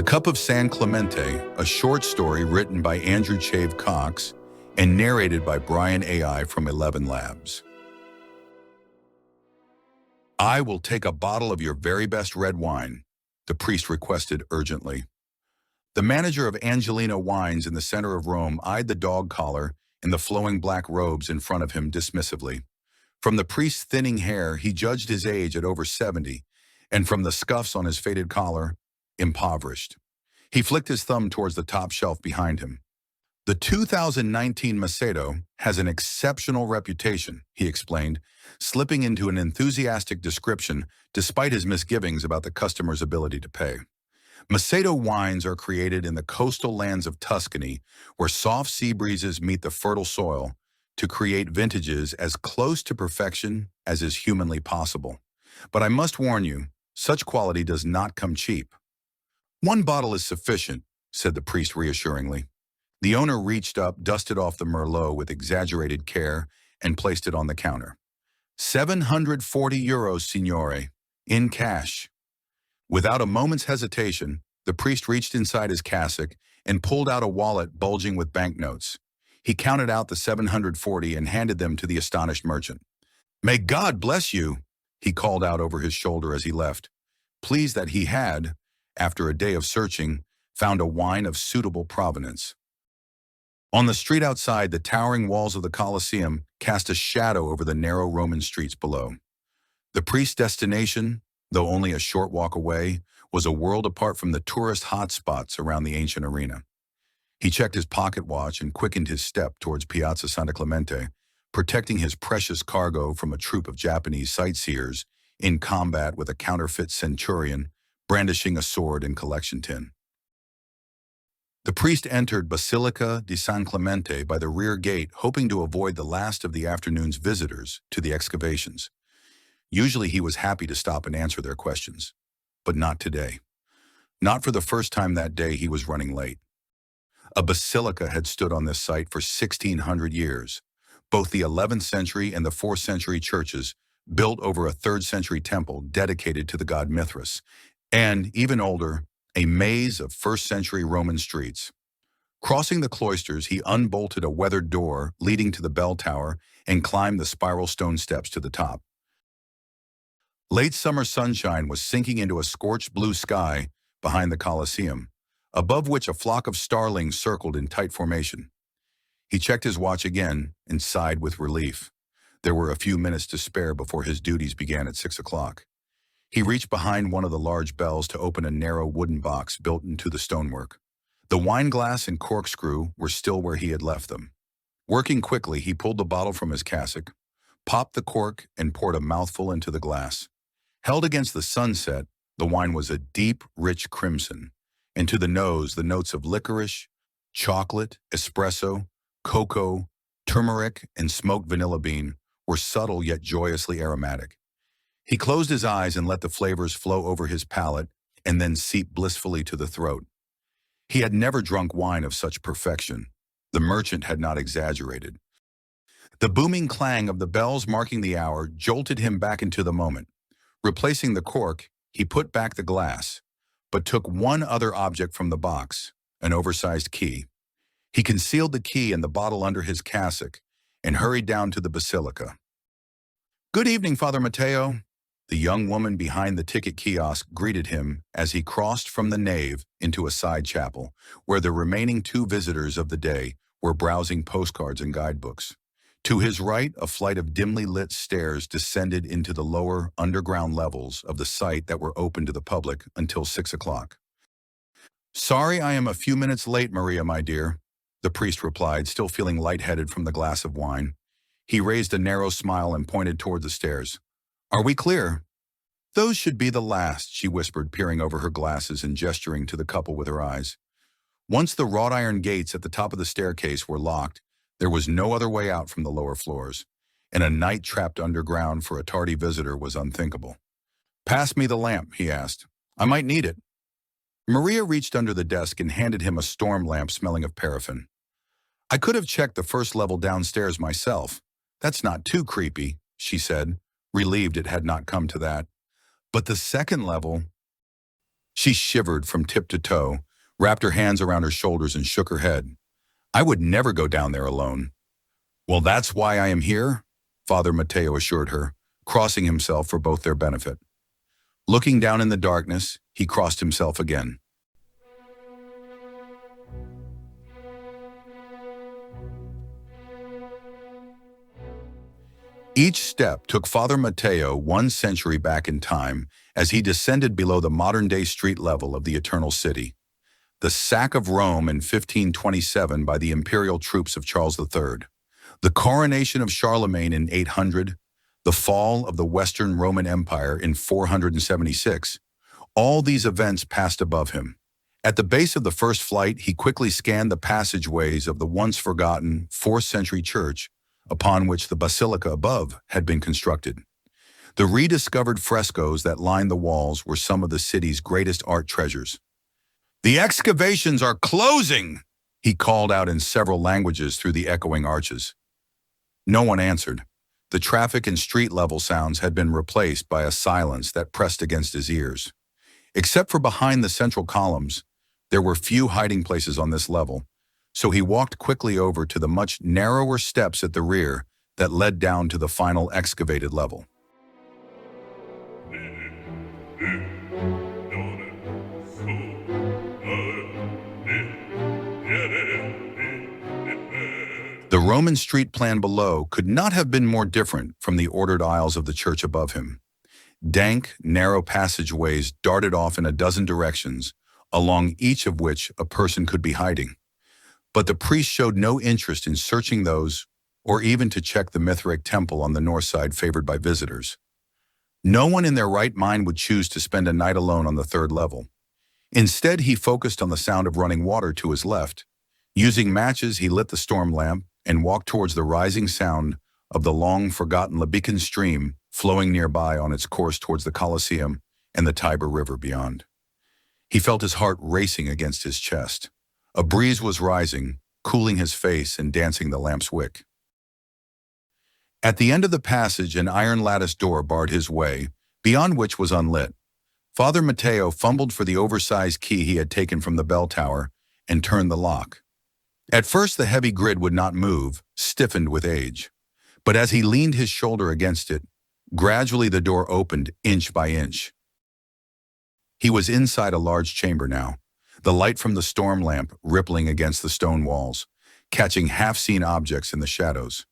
The Cup of San Clemente, a short story written by Andrew Chave Cox and narrated by Brian AI from 11 Labs. "I will take a bottle of your very best red wine," the priest requested urgently. The manager of Angelina Wines in the center of Rome eyed the dog collar and the flowing black robes in front of him dismissively. From the priest's thinning hair, he judged his age at over 70, and from the scuffs on his faded collar, impoverished. He flicked his thumb towards the top shelf behind him. "The 2019 Macedo has an exceptional reputation," he explained, slipping into an enthusiastic description despite his misgivings about the customer's ability to pay. Macedo wines are created in the coastal lands of Tuscany, where soft sea breezes meet the fertile soil to create vintages as close to perfection as is humanly possible. But I must warn you, such quality does not come cheap. "One bottle is sufficient," said the priest reassuringly. The owner reached up, dusted off the Merlot with exaggerated care, and placed it on the counter. €740, signore, in cash." Without a moment's hesitation, the priest reached inside his cassock and pulled out a wallet bulging with banknotes. He counted out the 740 and handed them to the astonished merchant. "May God bless you," he called out over his shoulder as he left, pleased that he had, after a day of searching, found a wine of suitable provenance. On the street outside, the towering walls of the Colosseum cast a shadow over the narrow Roman streets below. The priest's destination, though only a short walk away, was a world apart from the tourist hotspots around the ancient arena. He checked his pocket watch and quickened his step towards Piazza San Clemente, protecting his precious cargo from a troop of Japanese sightseers in combat with a counterfeit centurion brandishing a sword and collection tin. The priest entered Basilica di San Clemente by the rear gate, hoping to avoid the last of the afternoon's visitors to the excavations. Usually he was happy to stop and answer their questions, but not today. Not for the first time that day he was running late. A basilica had stood on this site for 1,600 years. Both the 11th century and the 4th century churches built over a 3rd century temple dedicated to the god Mithras, and, even older, a maze of 1st century Roman streets. Crossing the cloisters, he unbolted a weathered door leading to the bell tower and climbed the spiral stone steps to the top. Late summer sunshine was sinking into a scorched blue sky behind the Colosseum, above which a flock of starlings circled in tight formation. He checked his watch again and sighed with relief. There were a few minutes to spare before his duties began at 6 o'clock. He reached behind one of the large bells to open a narrow wooden box built into the stonework. The wine glass and corkscrew were still where he had left them. Working quickly, he pulled the bottle from his cassock, popped the cork, and poured a mouthful into the glass. Held against the sunset, the wine was a deep, rich crimson, and to the nose, the notes of licorice, chocolate, espresso, cocoa, turmeric, and smoked vanilla bean were subtle yet joyously aromatic. He closed his eyes and let the flavors flow over his palate and then seep blissfully to the throat. He had never drunk wine of such perfection. The merchant had not exaggerated. The booming clang of the bells marking the hour jolted him back into the moment. Replacing the cork, he put back the glass, but took one other object from the box, an oversized key. He concealed the key and the bottle under his cassock and hurried down to the basilica. "Good evening, Father Matteo." The young woman behind the ticket kiosk greeted him as he crossed from the nave into a side chapel, where the remaining 2 visitors of the day were browsing postcards and guidebooks. To his right, a flight of dimly lit stairs descended into the lower, underground levels of the site that were open to the public until 6 o'clock. "Sorry I am a few minutes late, Maria, my dear," the priest replied, still feeling lightheaded from the glass of wine. He raised a narrow smile and pointed toward the stairs. "Are we clear?" "Those should be the last," she whispered, peering over her glasses and gesturing to the couple with her eyes. Once the wrought iron gates at the top of the staircase were locked, there was no other way out from the lower floors, and a night trapped underground for a tardy visitor was unthinkable. "Pass me the lamp," he asked. "I might need it." Maria reached under the desk and handed him a storm lamp smelling of paraffin. "I could have checked the first level downstairs myself. That's not too creepy," she said, relieved it had not come to that. "But the second level..." She shivered from tip to toe, wrapped her hands around her shoulders and shook her head. I would never go down there alone. Well, that's why I am here, Father Mateo assured her, crossing himself for both their benefit. Looking down in the darkness, he crossed himself again. Each step took Father Mateo 1 century back in time as he descended below the modern-day street level of the Eternal City. The sack of Rome in 1527 by the imperial troops of Charles III, the coronation of Charlemagne in 800, the fall of the Western Roman Empire in 476, all these events passed above him. At the base of the first flight, he quickly scanned the passageways of the once-forgotten 4th-century church upon which the basilica above had been constructed. The rediscovered frescoes that lined the walls were some of the city's greatest art treasures. "The excavations are closing!" he called out in several languages through the echoing arches. No one answered. The traffic and street-level sounds had been replaced by a silence that pressed against his ears. Except for behind the central columns, there were few hiding places on this level, so he walked quickly over to the much narrower steps at the rear that led down to the final excavated level. The Roman street plan below could not have been more different from the ordered aisles of the church above him. Dank, narrow passageways darted off in a dozen directions, along each of which a person could be hiding. But the priest showed no interest in searching those, or even to check the Mithric temple on the north side favored by visitors. No one in their right mind would choose to spend a night alone on the third level. Instead, he focused on the sound of running water to his left. Using matches, he lit the storm lamp and walked towards the rising sound of the long-forgotten Labican stream flowing nearby on its course towards the Colosseum and the Tiber River beyond. He felt his heart racing against his chest. A breeze was rising, cooling his face and dancing the lamp's wick. At the end of the passage, an iron lattice door barred his way, beyond which was unlit. Father Mateo fumbled for the oversized key he had taken from the bell tower and turned the lock. At first, the heavy grid would not move, stiffened with age. But as he leaned his shoulder against it, gradually the door opened inch by inch. He was inside a large chamber now, the light from the storm lamp rippling against the stone walls, catching half-seen objects in the shadows.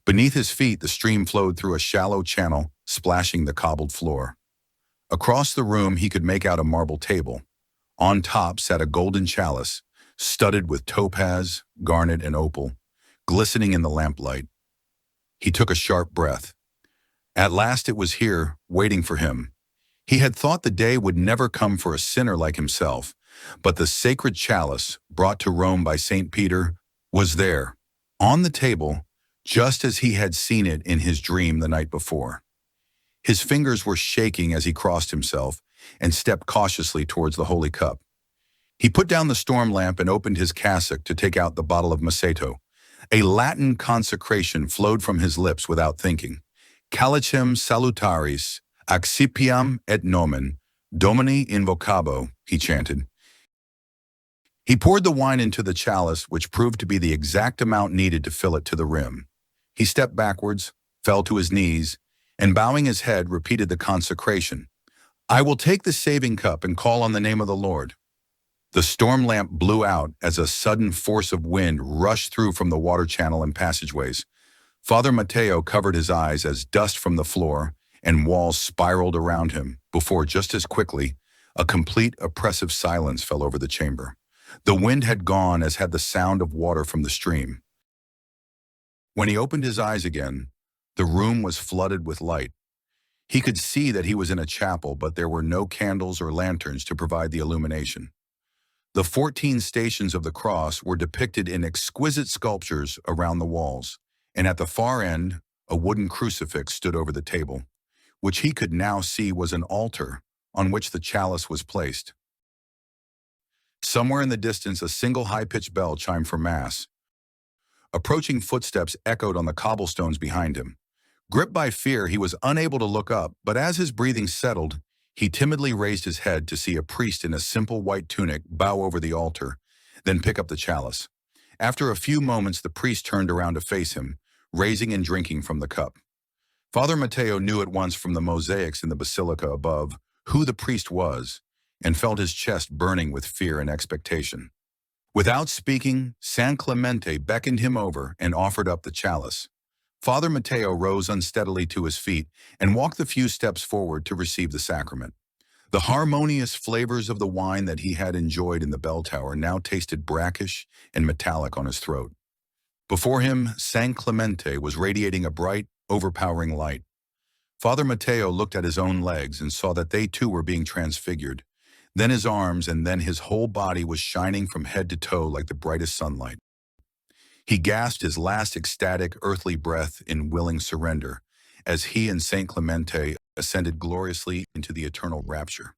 Beneath his feet, the stream flowed through a shallow channel, splashing the cobbled floor. Across the room, he could make out a marble table. On top sat a golden chalice, studded with topaz, garnet, and opal, glistening in the lamplight. He took a sharp breath. At last it was here, waiting for him. He had thought the day would never come for a sinner like himself, but the sacred chalice, brought to Rome by St. Peter, was there, on the table, just as he had seen it in his dream the night before. His fingers were shaking as he crossed himself and stepped cautiously towards the holy cup. He put down the storm lamp and opened his cassock to take out the bottle of Maceto. A Latin consecration flowed from his lips without thinking. Calicem salutaris, accipiam et nomen, Domini invocabo, he chanted. He poured the wine into the chalice, which proved to be the exact amount needed to fill it to the rim. He stepped backwards, fell to his knees, and bowing his head, repeated the consecration. I will take the saving cup and call on the name of the Lord. The storm lamp blew out as a sudden force of wind rushed through from the water channel and passageways. Father Mateo covered his eyes as dust from the floor and walls spiraled around him before, just as quickly, a complete oppressive silence fell over the chamber. The wind had gone, as had the sound of water from the stream. When he opened his eyes again, the room was flooded with light. He could see that he was in a chapel, but there were no candles or lanterns to provide the illumination. The 14 stations of the cross were depicted in exquisite sculptures around the walls, and at the far end, a wooden crucifix stood over the table, which he could now see was an altar on which the chalice was placed. Somewhere in the distance, a single high-pitched bell chimed for Mass. Approaching footsteps echoed on the cobblestones behind him. Gripped by fear, he was unable to look up, but as his breathing settled, He timidly raised his head to see a priest in a simple white tunic bow over the altar, then pick up the chalice. After a few moments, the priest turned around to face him, raising and drinking from the cup. Father Matteo knew at once from the mosaics in the basilica above who the priest was, and felt his chest burning with fear and expectation. Without speaking, San Clemente beckoned him over and offered up the chalice. Father Matteo rose unsteadily to his feet and walked the few steps forward to receive the sacrament. The harmonious flavors of the wine that he had enjoyed in the bell tower now tasted brackish and metallic on his throat. Before him, San Clemente was radiating a bright, overpowering light. Father Matteo looked at his own legs and saw that they too were being transfigured. Then his arms and then his whole body was shining from head to toe like the brightest sunlight. He gasped his last ecstatic earthly breath in willing surrender as he and Saint Clemente ascended gloriously into the eternal rapture.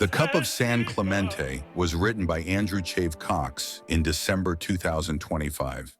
The Cup of San Clemente was written by Andrew Chave Cox in December 2025.